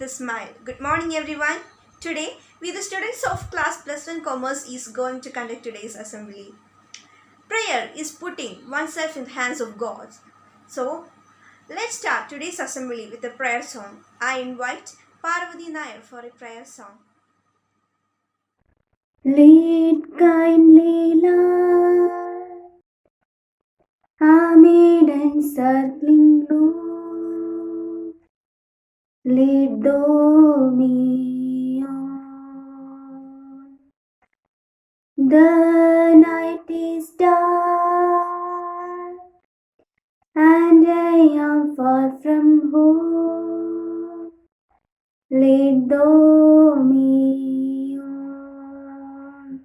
with a smile. Good morning, everyone. Today, we, the students of class plus one commerce, is going to conduct today's assembly. Prayer is putting oneself in the hands of God. So, let's start today's assembly with a prayer song. I invite Parvati Nair for a prayer song. Lead kindly light, a maiden circling loop. Lead thou me on. The night is dark, and I am far from home. Lead thou me on.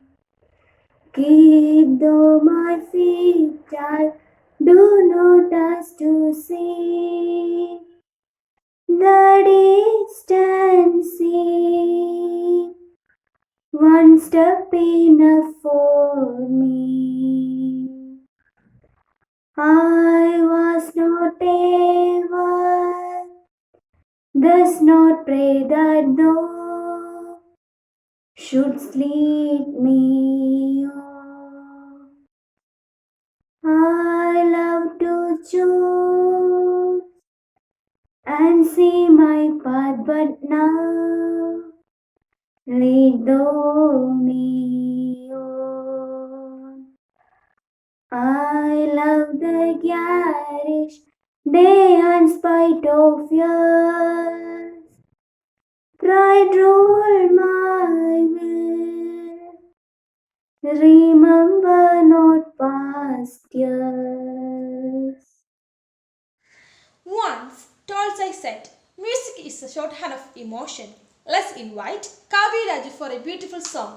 Keep thou my feet, I do not ask to see the distant sea. One step enough for me. I was not ever, does not pray that thou shouldst lead me on. I love to choose and see my path, but now lead thou me on. I love the garish day in spite of yours. Pride rule my will. Remember not past years. Once, Tolstoy said, music is a shorthand of emotion. Let's invite Kavi Raju for a beautiful song.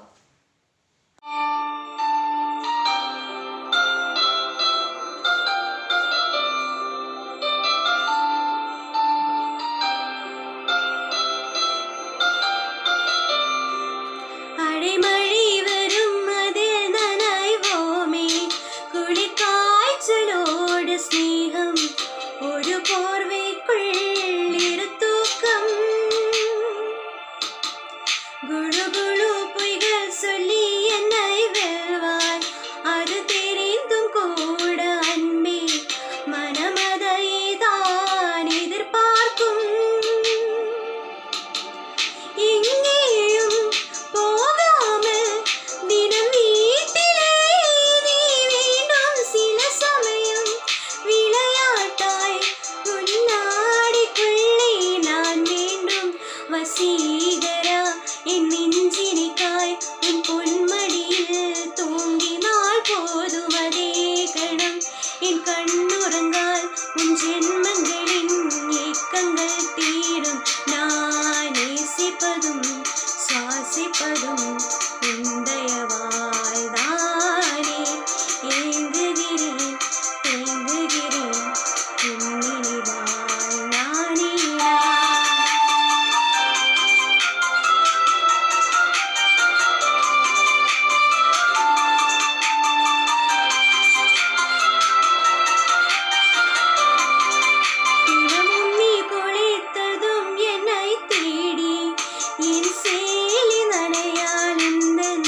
அடைமழை வரும் அதில் நனைவோமே, குளிர்காய்ச்சலோடு ஸ்நேகம், ஒரு போர்வைக்குள் இரு தூக்கம். குழு குழு பொய்கள் சொல்லி என்னை வெல்வாய், அது தெரிந்தும் கூட அன்பே மனமதை தான் எதிர்பார்க்கும். எங்கேயும் போகாமல் தினம் வீட்டிலே நீ வேண்டும். சில சமயம் விளையாட்டாய் உன்னாடிக்குள்ளே நான் வேண்டும். வசீகரா என் நெஞ்சினிக்காய் உன் பொன்மடியில் தூங்கினால் போதும் அதே கணம். என் கண்ணுறங்கால் உன் ஜென்மங்களின் ஏக்கங்கள் தீரும். நான் நேசிப்பதும் சுவாசிப்பதும் உந்தயவால் தானே. ஏங்குகிறேன் ஏங்குகிறேன் உன் நினைவால் நானே. தினமும் நீ குளித்ததும் என்னை தேடி, என் சேலி நனையால் உந்தன்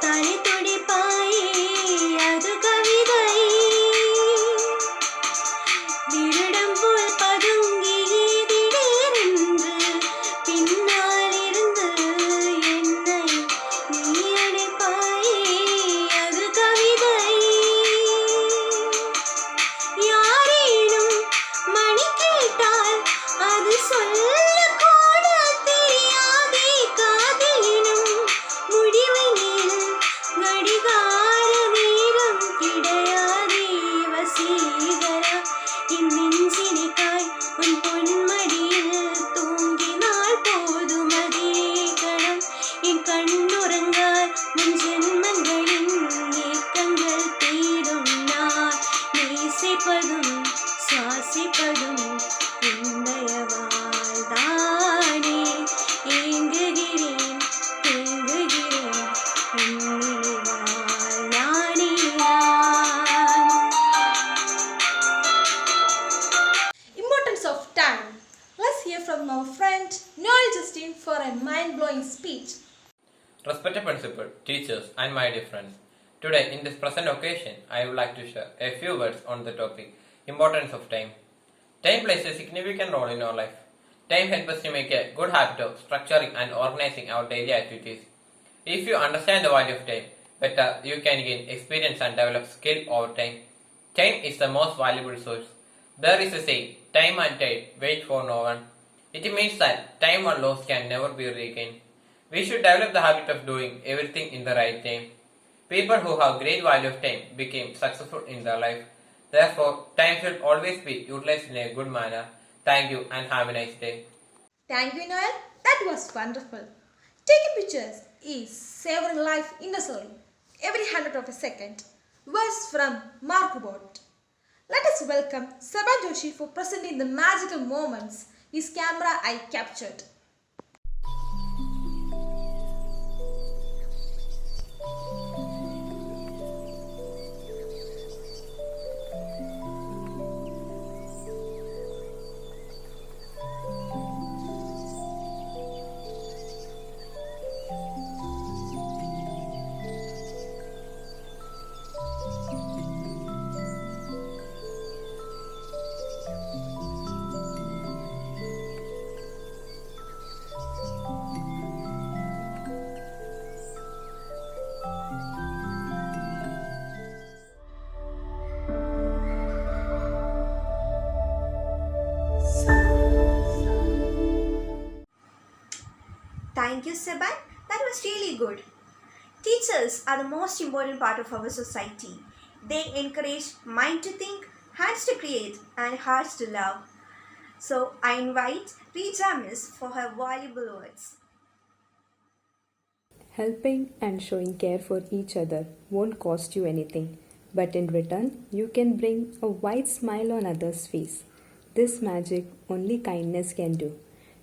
தலை துடிப்பாயே, அது கவிதை. திருடம் போல் பதுங்கியே திடீரென்று பின்னால் இருந்து என்னை நீ அணைப்பாயே, அது கவிதை. யாரேனும் மணி கேட்டால் அது சொல்லக்கூட தெரியாதே. காதலினும் முடிவினில் கடிகார நேரம் கிடையாதே. வசீகரா என் நெஞ்சினிக்காய் உன் பொன்மடியில் தூங்கினால் போதும் அதே கணம். என் கண்ணுறங்கால் உன் ஜென்மங்களின் ஏக்கங்கள் தீரும். நான் நேசிப்பதும் சுவாசிப்பதும் உந்தயவால் தானே. ஏங்குகிறேன் ஏங்குகிறேன் உன் நினைவால் respected principal, teachers, and my dear friends. Today, in this present occasion, I would like to share a few words on the topic importance of time. Time plays a significant role in our life. Time helps us to make a good habit of structuring and organizing our daily activities. If you understand the value of time better, you can gain experience and develop skill over time. Time is the most valuable resource. There is a saying, time and tide wait for no one. It means that time one lost can never be regained. We should develop the habit of doing everything in the right time. People who have great value of time became successful in their life. Therefore, time should always be utilized in a good manner. Thank you and have a nice day. Thank you, Noel. That was wonderful. Taking pictures is savoring life innocently, every hundredth of a second. Words from Mark Bot. Let us welcome Sabha Joshi for presenting the magical moments his camera eye captured. Thank you, Seban. That was really good. Teachers are the most important part of our society. They encourage mind to think, hands to create, and hearts to love. So I invite Rija Miss for her valuable words. Helping and showing care for each other won't cost you anything, but in return, you can bring a wide smile on others' face. This magic only kindness can do.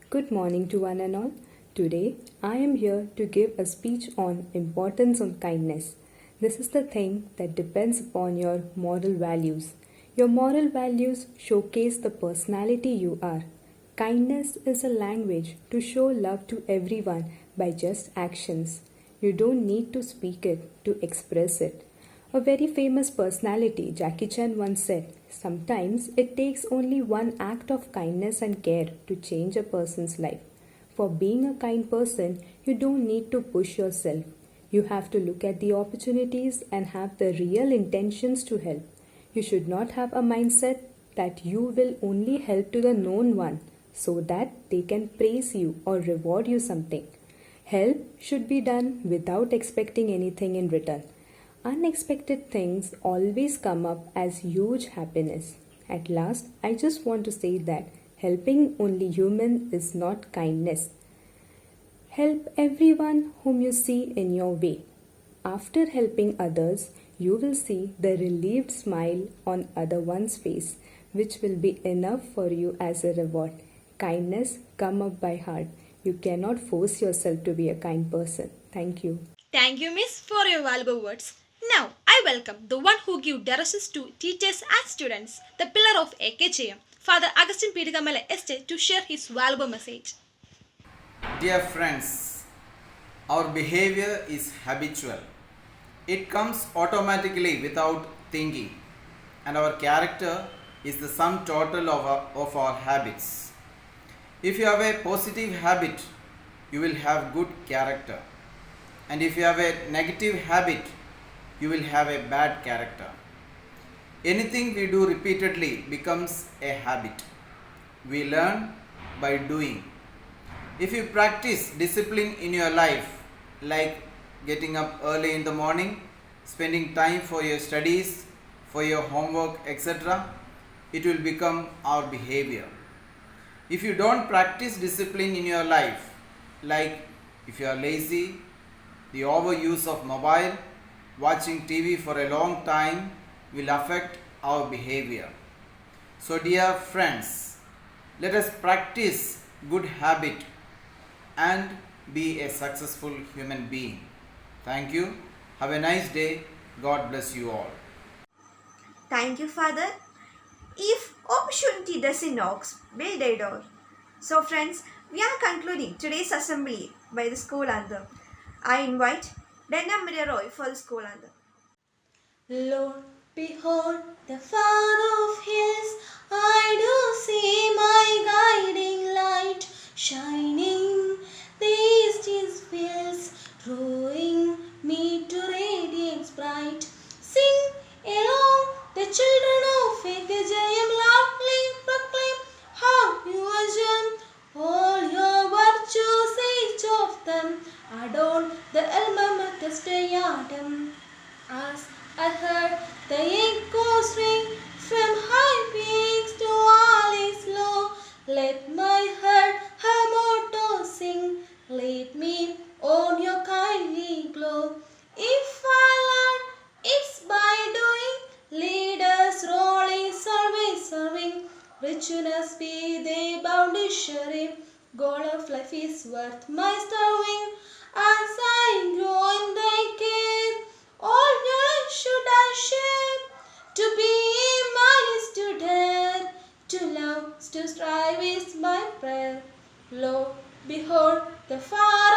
Good morning to one and all. Today, I am here to give a speech on importance of kindness. This is the thing that depends upon your moral values. Your moral values showcase the personality you are. Kindness is a language to show love to everyone by just actions. You don't need to speak it to express it. A very famous personality, Jackie Chan, once said, "Sometimes it takes only one act of kindness and care to change a person's life." For being a kind person, you don't need to push yourself. You have to look at the opportunities and have the real intentions to help. You should not have a mindset that you will only help to the known one so that they can praise you or reward you something. Help should be done without expecting anything in return. Unexpected things always come up as huge happiness. At last, I just want to say that helping only human is not kindness. Help everyone whom you see in your way. After helping others, you will see the relieved smile on other one's face, which will be enough for you as a reward. Kindness come up by heart. You cannot force yourself to be a kind person. Thank you. Thank you, Miss, for your valuable words. Now, I welcome the one who gives directions to teachers and students, the pillar of AKJM, Father Agustin Pidigamala Estate, to share his valuable message. Dear friends, our behavior is habitual. It comes automatically without thinking, and our character is the sum total of our habits. If you have a positive habit, you will have good character. And if you have a negative habit, you will have a bad character. Anything we do repeatedly becomes a habit. We learn by doing. If you practice discipline in your life, like getting up early in the morning, spending time for your studies, for your homework, etc., it will become our behavior. If you don't practice discipline in your life, like if you are lazy, the overuse of mobile, watching TV for a long time will affect our behavior. So dear friends, let us practice good habit and be a successful human being. Thank you. Have a nice day. God bless you all. Thank you, Father. If opportunity doesn't knock, build a door. So friends, we are concluding today's assembly by the school anthem. I invite Denham Roy for the school anthem. Lord, behold the far off hills, I do see my guiding light shining. These these fields, drawing me to radiance bright. Sing along, the children of Ekajayam loudly proclaim how you are all your virtues, each of them adorn the alma mater stayadam. As I heard the echoes ring from high peaks to valleys low, let my heart her motto sing. Lead me on your kindly glow. If I learn, it's by doing. Leaders' role is always serving. Richness be they boundary sharing. Goal of life is worth my striving. As I grow in thy care, all knowledge should I share. To be mine is to dare. To love, to strive is my prayer. Lo, behold the fire.